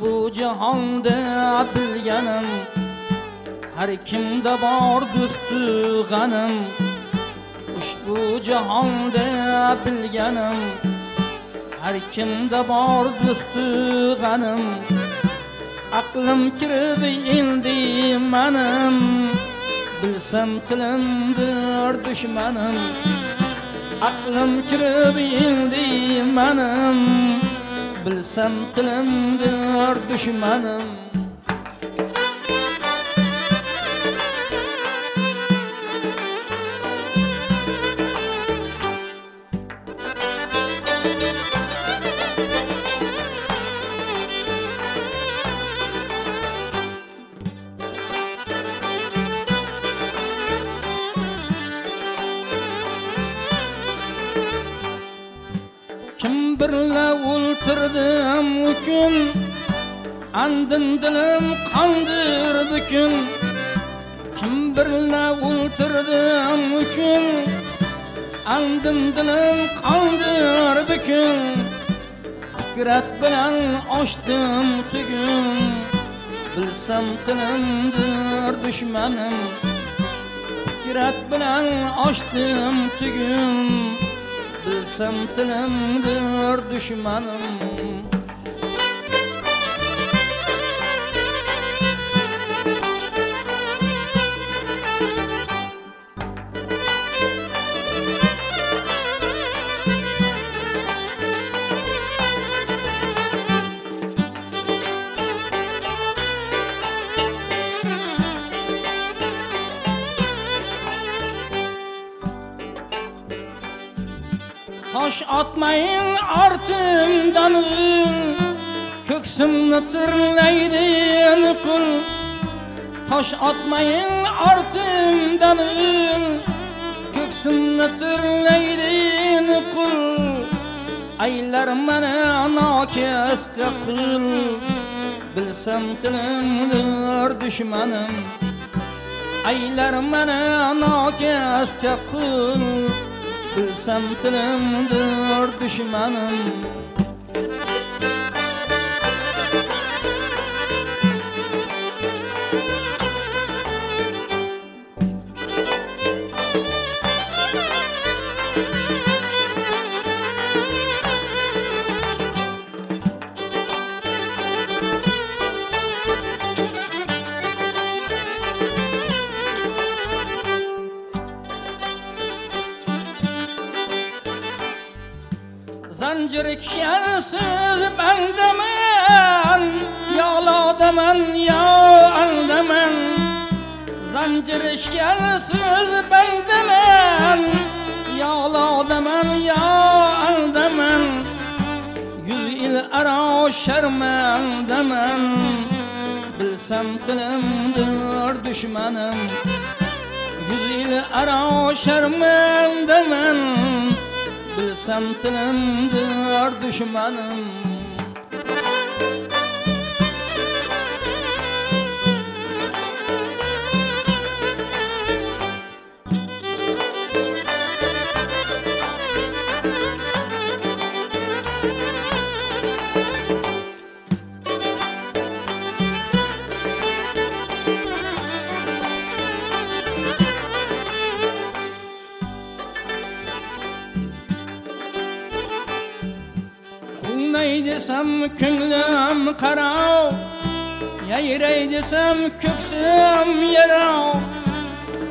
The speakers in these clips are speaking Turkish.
bu cihanda bilganim, har kimda bor do'stu g'anim. Ushbu jahonda bilganim, har kimda bor do'stu g'anim. Aqlim kirdi endi menim, bilsam tilimdir dushmanim. Aqlim kirdi endi menim, bilsam tilimdir dushmanim. Kim birla o'ltirdim uchun, andin dilim qondir bukun. Kim birla o'ltirdim uchun, andin dilim qondir bukun. Fikrat bilan ochdim tugun, bilsam tilimdir dushmanim. Fikrat bilan ochdim tugun, bilsam tilimdir dushmanim. Taş atmayın artimdan ül, köksimni tırlaydi kul. Taş atmayın artimdan ül, köksimni tırlaydi kul. Aylar bana nakesga kul, bilsam tilimdir dushmanim. Aylar bana nakesga kul, bilsam tilimdir dushmanim. Zincir kişensiz bendemen, yağladaman ya andaman. Zincir kişensiz bendemen, yağladaman ya andaman. 100 yıl ara şermendemen, bilsem tilimdir dushmanim. 100 yıl ara şermendemen, bilsam tilimdir dushmanim. Kunay desem ko'nglim qarov, yayray desem ko'ksim yarov.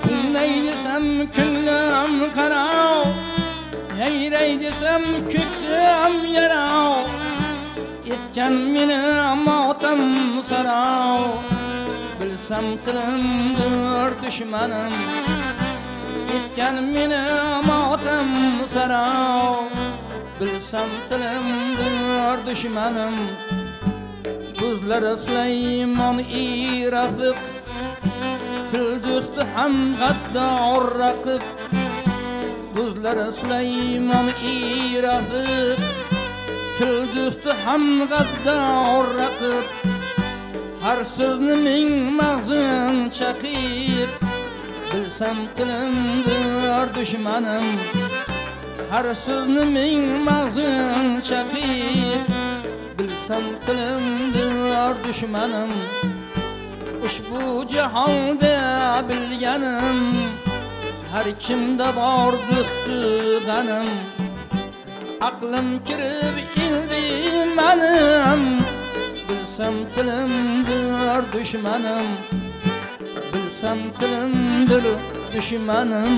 Kunay desem ko'nglim qarov, yayray desem ko'ksim yarov. Etgan meni motam sarov, bilsam tilimdir dushmanim. Etgan meni motam sarov, bilsam tilimdir dushmanim. Ko'zlari Sulaymon rafiq, til do'sti ham gaddor raqib. Ko'zlari Sulaymon rafiq, til do'sti ham gaddor raqib. Har so'zni ming mag'zin chaqib, bilsam tilimdir dushmanim. Har so'zni ming mag'zin chaqib, bilsam tilimdir düşmanım. Ushbu jahonda bilganim, har kimda bor do'sti g'anim. Aqlim kirib ildi menim, bilsam tilimdir düşmanım. Bilsam tilimdir düşmanım.